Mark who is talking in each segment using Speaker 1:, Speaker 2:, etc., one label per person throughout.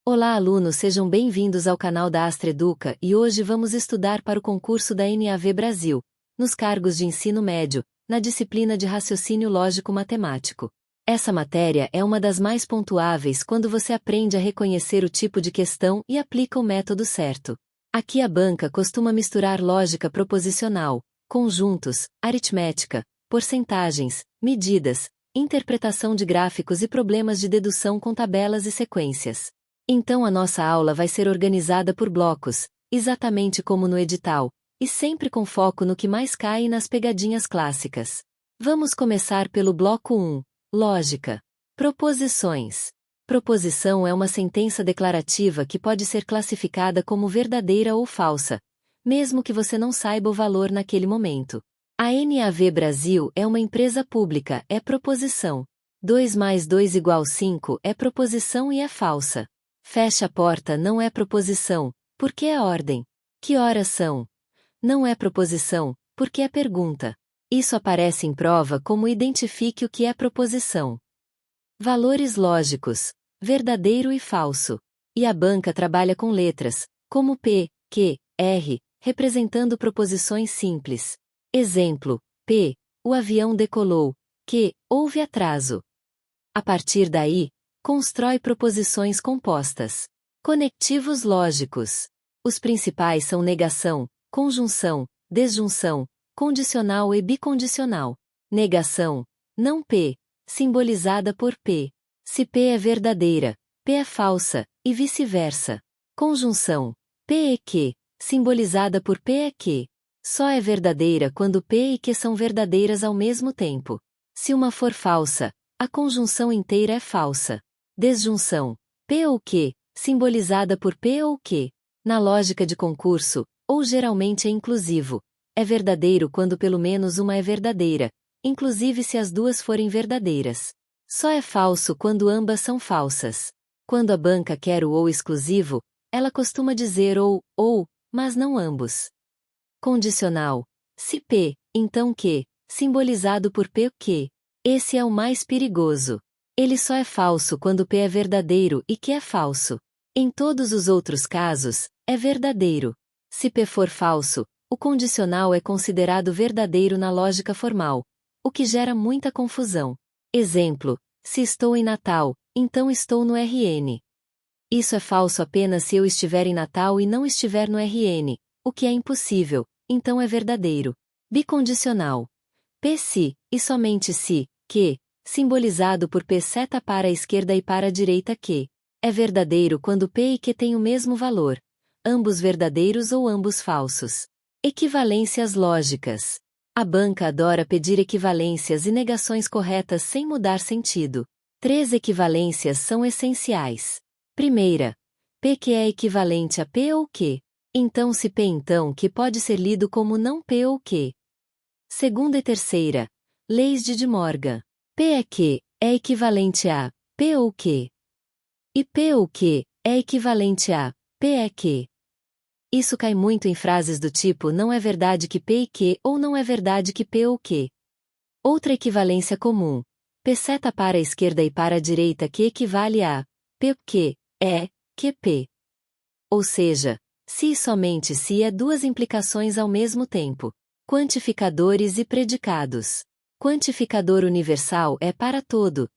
Speaker 1: Olá, alunos, sejam bem-vindos ao canal da Astra Educa e hoje vamos estudar para o concurso da NAV Brasil, nos cargos de ensino médio, na disciplina de raciocínio lógico-matemático. Essa matéria é uma das mais pontuáveis quando você aprende a reconhecer o tipo de questão e aplica o método certo. Aqui a banca costuma misturar lógica proposicional, conjuntos, aritmética, porcentagens, medidas, interpretação de gráficos e problemas de dedução com tabelas e sequências. Então a nossa aula vai ser organizada por blocos, exatamente como no edital, e sempre com foco no que mais cai e nas pegadinhas clássicas. Vamos começar pelo bloco 1, lógica. Proposições. Proposição é uma sentença declarativa que pode ser classificada como verdadeira ou falsa, mesmo que você não saiba o valor naquele momento. A NAV Brasil é uma empresa pública, é proposição. 2 mais 2 igual 5 é proposição e é falsa. Fecha a porta não é proposição, porque é ordem. Que horas são? Não é proposição, porque é pergunta. Isso aparece em prova como identifique o que é proposição. Valores lógicos, verdadeiro e falso. E a banca trabalha com letras, como P, Q, R, representando proposições simples. Exemplo, P, o avião decolou, Q, houve atraso. A partir daí, constrói proposições compostas. Conectivos lógicos. Os principais são negação, conjunção, desjunção, condicional e bicondicional. Negação, não P, simbolizada por P. Se P é verdadeira, P é falsa, e vice-versa. Conjunção, P e Q, simbolizada por P é Q. Só é verdadeira quando P e Q são verdadeiras ao mesmo tempo. Se uma for falsa, a conjunção inteira é falsa. Desjunção, P ou Q, simbolizada por P ou Q. Na lógica de concurso, ou geralmente é inclusivo. É verdadeiro quando pelo menos uma é verdadeira, inclusive se as duas forem verdadeiras. Só é falso quando ambas são falsas. Quando a banca quer o ou exclusivo, ela costuma dizer ou, mas não ambos. Condicional. Se P, então Q, simbolizado por P ou Q. Esse é o mais perigoso. Ele só é falso quando P é verdadeiro e Q é falso. Em todos os outros casos, é verdadeiro. Se P for falso, o condicional é considerado verdadeiro na lógica formal, o que gera muita confusão. Exemplo, se estou em Natal, então estou no RN. Isso é falso apenas se eu estiver em Natal e não estiver no RN, o que é impossível, então é verdadeiro. Bicondicional. P se, e somente se, Q, simbolizado por P seta para a esquerda e para a direita Q. É verdadeiro quando P e Q têm o mesmo valor, ambos verdadeiros ou ambos falsos. Equivalências lógicas. A banca adora pedir equivalências e negações corretas sem mudar sentido. 3 equivalências são essenciais. Primeira, P que é equivalente a P ou Q. Então se P então Q pode ser lido como não P ou Q. Segunda e terceira, leis de Morgan. P é Q, é equivalente a P ou Q. E P ou Q é equivalente a P é Q. Isso cai muito em frases do tipo não é verdade que P e Q ou não é verdade que P ou Q. Outra equivalência comum. P seta para a esquerda e para a direita Q equivale a P Q é QP. Ou seja, se e somente se é duas implicações ao mesmo tempo. Quantificadores e predicados. Quantificador universal é para todo,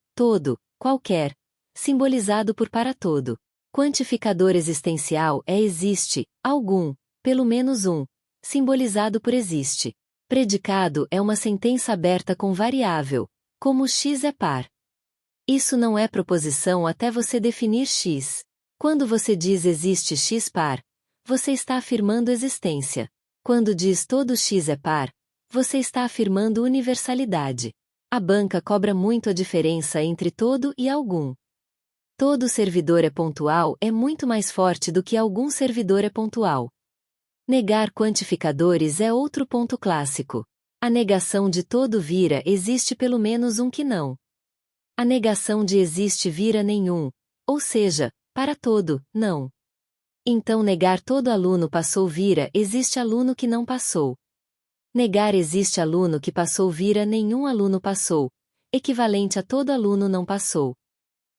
Speaker 1: qualquer, simbolizado por para todo. Quantificador existencial é existe, algum, pelo menos um, simbolizado por existe. Predicado é uma sentença aberta com variável, como x é par. Isso não é proposição até você definir x. Quando você diz existe x par, você está afirmando existência. Quando diz todo x é par, você está afirmando universalidade. A banca cobra muito a diferença entre todo e algum. Todo servidor é pontual é muito mais forte do que algum servidor é pontual. Negar quantificadores é outro ponto clássico. A negação de todo vira existe pelo menos um que não. A negação de existe vira nenhum, ou seja, para todo, não. Então negar todo aluno passou vira existe aluno que não passou. Negar existe aluno que passou vira nenhum aluno passou, equivalente a todo aluno não passou.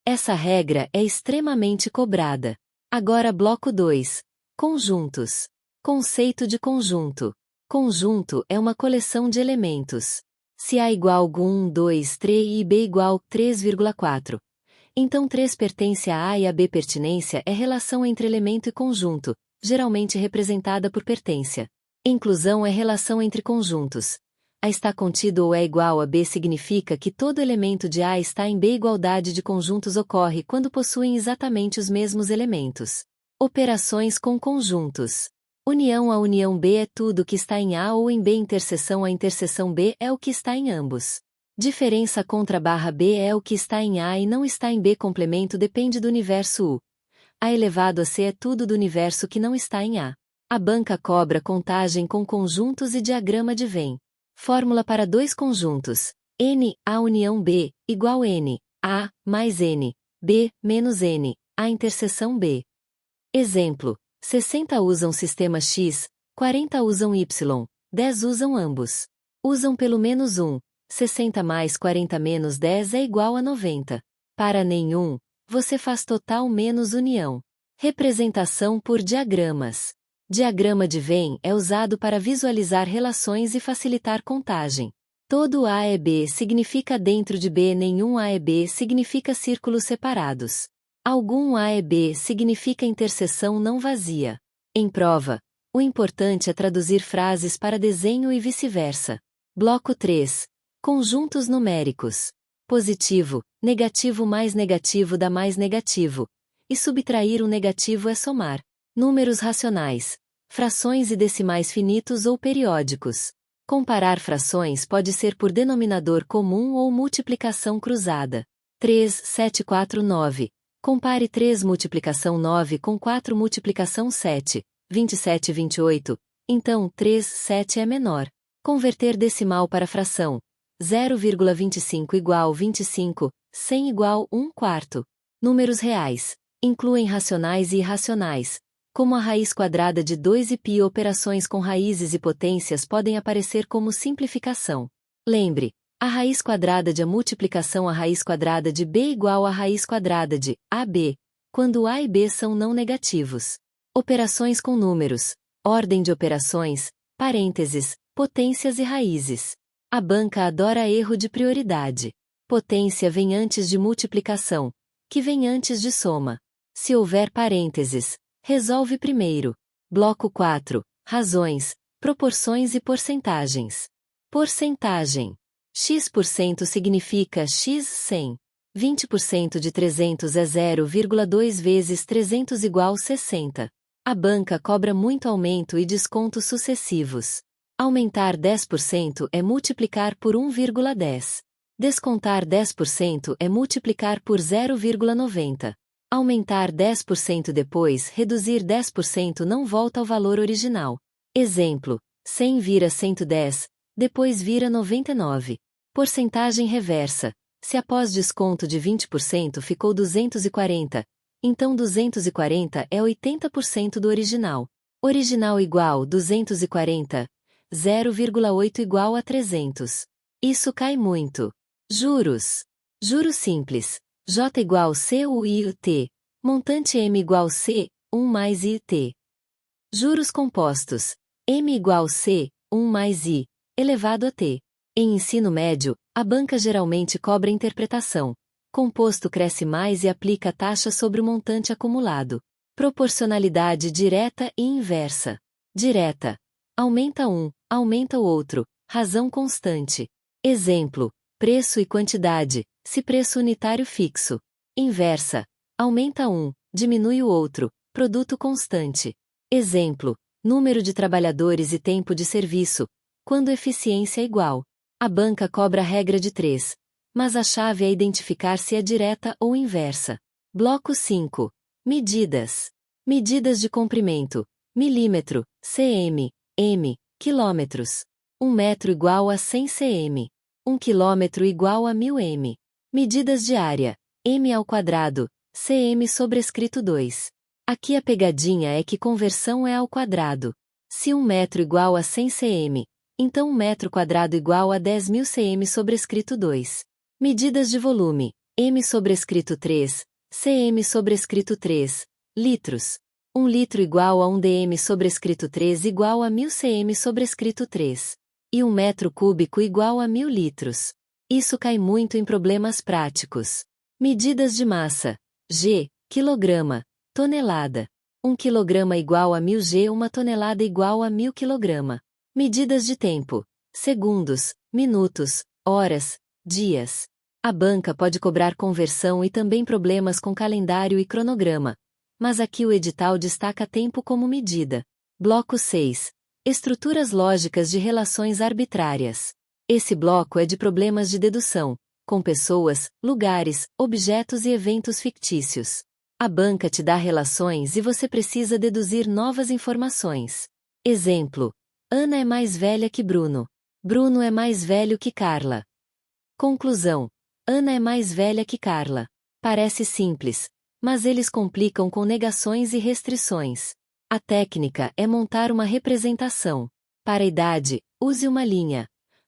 Speaker 1: Essa regra é extremamente cobrada. Agora bloco 2. Conjuntos. Conceito de conjunto. Conjunto é uma coleção de elementos. Se A igual 1, 2, 3 e B igual 3,4. Então 3 pertence a A e a B. Pertinência é relação entre elemento e conjunto, geralmente representada por pertência. Inclusão é relação entre conjuntos. A está contido ou é igual a B significa que todo elemento de A está em B. Igualdade de conjuntos ocorre quando possuem exatamente os mesmos elementos. Operações com conjuntos. União. A união B é tudo que está em A ou em B. Interseção. A interseção B é o que está em ambos. Diferença. Contra barra B é o que está em A e não está em B. Complemento depende do universo U. A elevado a C é tudo do universo que não está em A. A banca cobra contagem com conjuntos e diagrama de Venn. Fórmula para dois conjuntos. N, A união B, igual N, A, mais N, B, menos N, A interseção B. Exemplo. 60 usam sistema X, 40 usam Y, 10 usam ambos. Usam pelo menos um. 60 mais 40 menos 10 é igual a 90. Para nenhum, você faz total menos união. Representação por diagramas. Diagrama de Venn é usado para visualizar relações e facilitar contagem. Todo A é B significa dentro de B. Nenhum A é B significa círculos separados. Algum A é B significa interseção não vazia. Em prova, o importante é traduzir frases para desenho e vice-versa. Bloco 3. Conjuntos numéricos. Positivo, negativo mais negativo dá mais negativo. E subtrair um negativo é somar. Números racionais. Frações e decimais finitos ou periódicos. Comparar frações pode ser por denominador comum ou multiplicação cruzada. 3, 7, 4, 9. Compare 3 multiplicação 9 com 4 multiplicação 7, 27 e 28. Então 3, 7 é menor. Converter decimal para fração. 0,25 igual 25, 100 igual 1 quarto. Números reais. Incluem racionais e irracionais. Como a raiz quadrada de 2 e π. Operações com raízes e potências podem aparecer como simplificação. Lembre, a raiz quadrada de A multiplicação a raiz quadrada de B igual a raiz quadrada de AB, quando A e B são não negativos. Operações com números, ordem de operações, parênteses, potências e raízes. A banca adora erro de prioridade. Potência vem antes de multiplicação, que vem antes de soma. Se houver parênteses, resolve primeiro. Bloco 4. Razões, proporções e porcentagens. Porcentagem. X% significa x 100. 20% de 300 é 0,2 vezes 300 igual 60. A banca cobra muito aumento e descontos sucessivos. Aumentar 10% é multiplicar por 1,10. Descontar 10% é multiplicar por 0,90. Aumentar 10% depois reduzir 10% não volta ao valor original. Exemplo, 100 vira 110, depois vira 99. Porcentagem reversa. Se após desconto de 20% ficou 240, então 240 é 80% do original. Original igual 240, 0,8 igual a 300. Isso cai muito. Juros. Juros simples. J igual C U I U T. Montante M igual C, 1 mais I T. Juros compostos. M igual C, 1 mais I, elevado a T. Em ensino médio, a banca geralmente cobra interpretação. Composto cresce mais e aplica taxa sobre o montante acumulado. Proporcionalidade direta e inversa. Direta. Aumenta um, aumenta o outro. Razão constante. Exemplo. Preço e quantidade, se preço unitário fixo. Inversa. Aumenta um, diminui o outro. Produto constante. Exemplo. Número de trabalhadores e tempo de serviço, quando eficiência é igual. A banca cobra a regra de 3. Mas a chave é identificar se é direta ou inversa. Bloco 5. Medidas. Medidas de comprimento. Milímetro, cm, m, quilômetros. 1 metro igual a 100 cm. 1 quilômetro igual a 1000 m. Medidas de área. M ao quadrado, cm sobrescrito 2. Aqui a pegadinha é que conversão é ao quadrado. Se 1 metro igual a 100 cm, então 1 metro quadrado igual a 10.000 cm sobrescrito 2. Medidas de volume. M sobrescrito 3, cm sobrescrito 3, litros. 1 litro igual a 1 dm sobrescrito 3 igual a 1000 cm sobrescrito 3. E 1 metro cúbico igual a 1000 litros. Isso cai muito em problemas práticos. Medidas de massa. G, quilograma, tonelada. 1 quilograma igual a 1000 g, 1 tonelada igual a 1000 quilograma. Medidas de tempo. Segundos, minutos, horas, dias. A banca pode cobrar conversão e também problemas com calendário e cronograma. Mas aqui o edital destaca tempo como medida. Bloco 6. Estruturas lógicas de relações arbitrárias. Esse bloco é de problemas de dedução, com pessoas, lugares, objetos e eventos fictícios. A banca te dá relações e você precisa deduzir novas informações. Exemplo: Ana é mais velha que Bruno. Bruno é mais velho que Carla. Conclusão: Ana é mais velha que Carla. Parece simples, mas eles complicam com negações e restrições. A técnica é montar uma representação. Para a idade, use uma linha.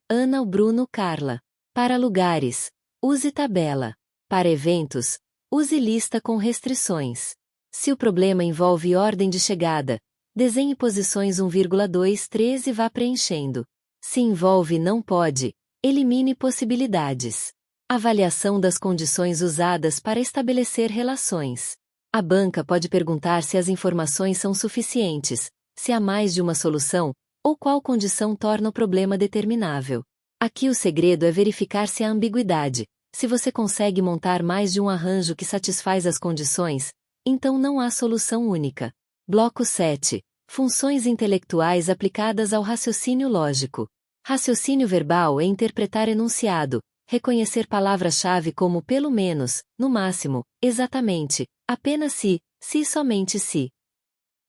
Speaker 1: Ana, Bruno, Carla. Para lugares, use tabela. Para eventos, use lista com restrições. Se o problema envolve ordem de chegada, desenhe posições 1,2, 3 e vá preenchendo. Se envolve não pode, elimine possibilidades. Avaliação das condições usadas para estabelecer relações. A banca pode perguntar se as informações são suficientes, se há mais de uma solução, ou qual condição torna o problema determinável. Aqui o segredo é verificar se há ambiguidade. Se você consegue montar mais de um arranjo que satisfaz as condições, então não há solução única. Bloco 7. Funções intelectuais aplicadas ao raciocínio lógico. Raciocínio verbal é interpretar enunciado, reconhecer palavra-chave como pelo menos, no máximo, exatamente, apenas se e somente se.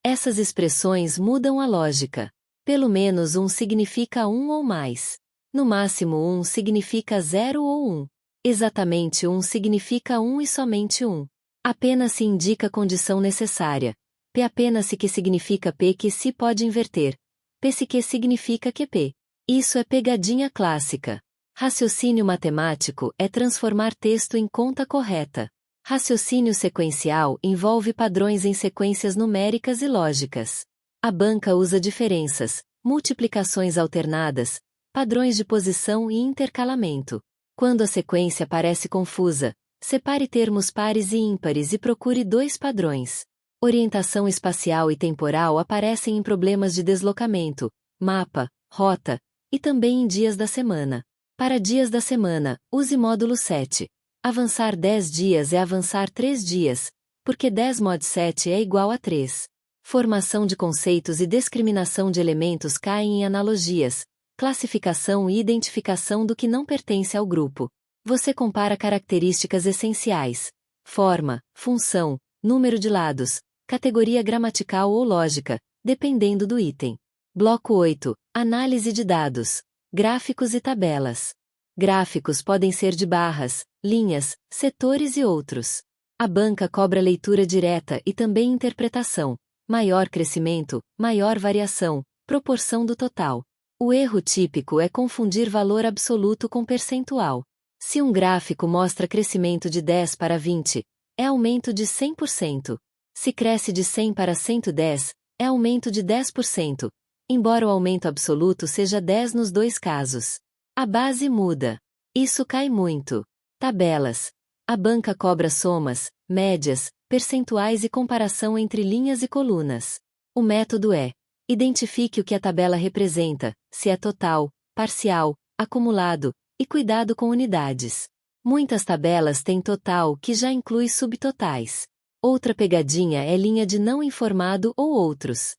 Speaker 1: Essas expressões mudam a lógica. Pelo menos um significa um ou mais. No máximo um significa 0 ou 1. Exatamente um significa um e somente um. Apenas se indica a condição necessária. P apenas se que significa P que se pode inverter. P se que significa que P. Isso é pegadinha clássica. Raciocínio matemático é transformar texto em conta correta. Raciocínio sequencial envolve padrões em sequências numéricas e lógicas. A banca usa diferenças, multiplicações alternadas, padrões de posição e intercalamento. Quando a sequência parece confusa, separe termos pares e ímpares e procure dois padrões. Orientação espacial e temporal aparecem em problemas de deslocamento, mapa, rota, e também em dias da semana. Para dias da semana, use módulo 7. Avançar 10 dias é avançar 3 dias, porque 10 mod 7 é igual a 3. Formação de conceitos e discriminação de elementos caem em analogias, classificação e identificação do que não pertence ao grupo. Você compara características essenciais: forma, função, número de lados, categoria gramatical ou lógica, dependendo do item. Bloco 8. Análise de dados. Gráficos e tabelas. Gráficos podem ser de barras, linhas, setores e outros. A banca cobra leitura direta e também interpretação. Maior crescimento, maior variação, proporção do total. O erro típico é confundir valor absoluto com percentual. Se um gráfico mostra crescimento de 10 para 20, é aumento de 100%. Se cresce de 100 para 110, é aumento de 10%, embora o aumento absoluto seja 10 nos dois casos. A base muda. Isso cai muito. Tabelas. A banca cobra somas, médias, percentuais e comparação entre linhas e colunas. O método é: identifique o que a tabela representa, se é total, parcial, acumulado, e cuidado com unidades. Muitas tabelas têm total que já inclui subtotais. Outra pegadinha é linha de não informado ou outros.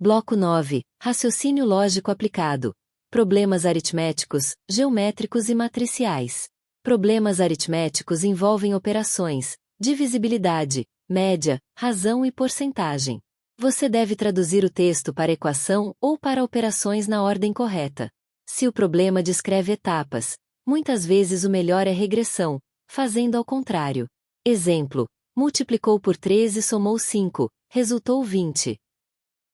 Speaker 1: Bloco 9. Raciocínio lógico aplicado. Problemas aritméticos, geométricos e matriciais. Problemas aritméticos envolvem operações, divisibilidade, média, razão e porcentagem. Você deve traduzir o texto para equação ou para operações na ordem correta. Se o problema descreve etapas, muitas vezes o melhor é regressão, fazendo ao contrário. Exemplo: multiplicou por 3 e somou 5, resultou 20.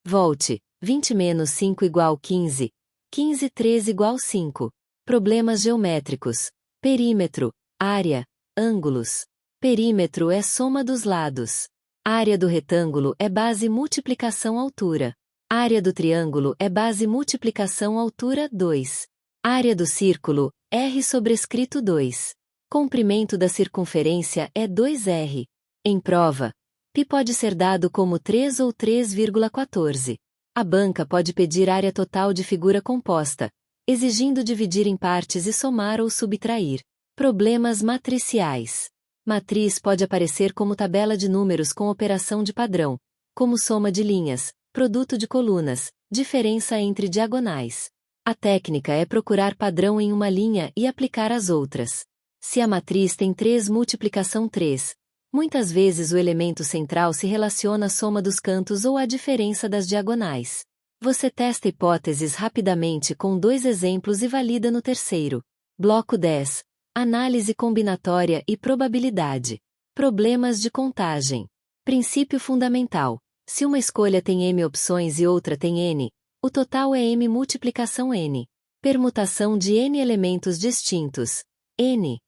Speaker 1: Volte: 20 menos 5 igual 15. 15 3 igual 5. Problemas geométricos. Perímetro, área, ângulos. Perímetro é soma dos lados. Área do retângulo é base multiplicação altura. Área do triângulo é base multiplicação altura 2. Área do círculo, R sobrescrito 2. Comprimento da circunferência é 2r. Em prova, π pode ser dado como 3 ou 3,14. A banca pode pedir área total de figura composta, exigindo dividir em partes e somar ou subtrair. Problemas matriciais. Matriz pode aparecer como tabela de números com operação de padrão, como soma de linhas, produto de colunas, diferença entre diagonais. A técnica é procurar padrão em uma linha e aplicar as outras. Se a matriz tem 3 multiplicação 3, muitas vezes o elemento central se relaciona à soma dos cantos ou à diferença das diagonais. Você testa hipóteses rapidamente com 2 exemplos e valida no terceiro. Bloco 10. Análise combinatória e probabilidade. Problemas de contagem. Princípio fundamental. Se uma escolha tem m opções e outra tem n, o total é m multiplicação n. Permutação de n elementos distintos. N.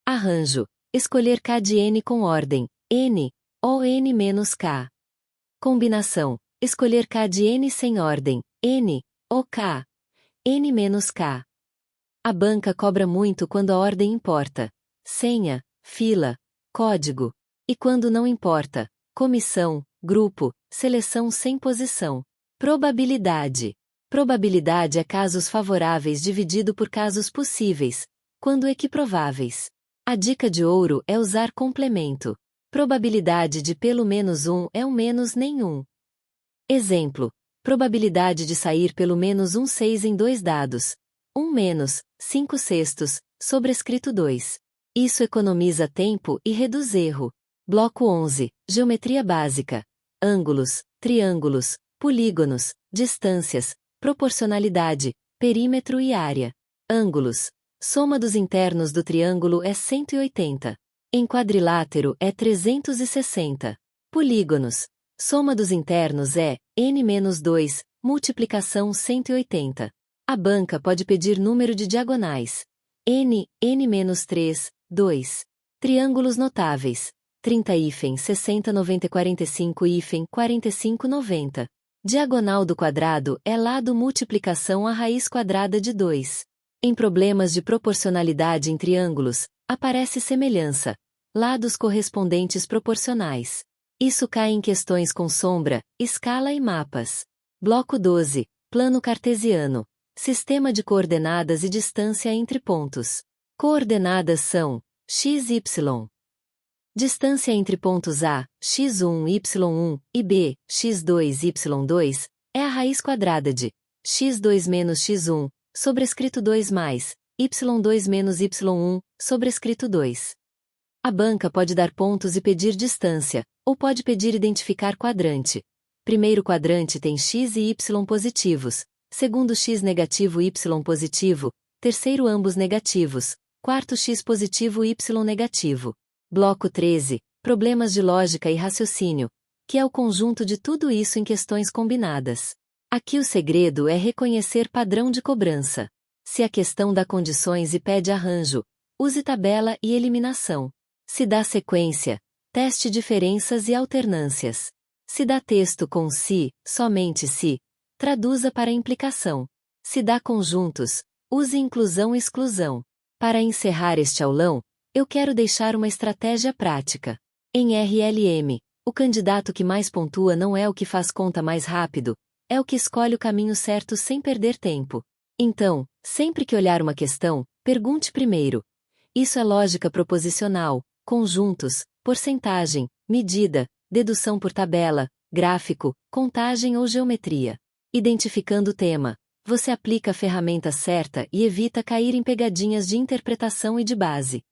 Speaker 1: Arranjo. Escolher k de n com ordem. N. Ou n menos k. Combinação. Escolher k de n sem ordem. N. Ou k. N menos k. A banca cobra muito quando a ordem importa. Senha, fila, código. E quando não importa, comissão, grupo, seleção sem posição. Probabilidade. Probabilidade é casos favoráveis dividido por casos possíveis, quando equiprováveis. A dica de ouro é usar complemento. Probabilidade de pelo menos 1 é um menos nenhum. Exemplo. Probabilidade de sair pelo menos um 6 em 2 dados. 1 menos 5/6, sobrescrito 2. Isso economiza tempo e reduz erro. Bloco 11. Geometria básica. Ângulos, triângulos, polígonos, distâncias, proporcionalidade, perímetro e área. Ângulos. Soma dos internos do triângulo é 180. Em quadrilátero é 360. Polígonos. Soma dos internos é n-2, multiplicação 180. A banca pode pedir número de diagonais. N, n-3, 2. Triângulos notáveis. 30 60 90 45 45 90. Diagonal do quadrado é lado multiplicação a raiz quadrada de 2. Em problemas de proporcionalidade em triângulos, aparece semelhança. Lados correspondentes proporcionais. Isso cai em questões com sombra, escala e mapas. Bloco 12. Plano cartesiano. Sistema de coordenadas e distância entre pontos. Coordenadas são x, y. Distância entre pontos A, x1, y1, e B, x2, y2, é a raiz quadrada de x2 menos x1, sobrescrito 2 mais, y2 menos y1, sobrescrito 2. A banca pode dar pontos e pedir distância, ou pode pedir identificar quadrante. Primeiro quadrante tem x e y positivos. Segundo x negativo y positivo, terceiro ambos negativos, quarto x positivo y negativo. Bloco 13. Problemas de lógica e raciocínio, que é o conjunto de tudo isso em questões combinadas. Aqui o segredo é reconhecer padrão de cobrança. Se a questão dá condições e pede arranjo, use tabela e eliminação. Se dá sequência, teste diferenças e alternâncias. Se dá texto com se, somente se, traduza para implicação. Se dá conjuntos, use inclusão e exclusão. Para encerrar este aulão, eu quero deixar uma estratégia prática. Em RLM, o candidato que mais pontua não é o que faz conta mais rápido, é o que escolhe o caminho certo sem perder tempo. Então, sempre que olhar uma questão, pergunte primeiro. Isso é lógica proposicional, conjuntos, porcentagem, medida, dedução por tabela, gráfico, contagem ou geometria. Identificando o tema, você aplica a ferramenta certa e evita cair em pegadinhas de interpretação e de base.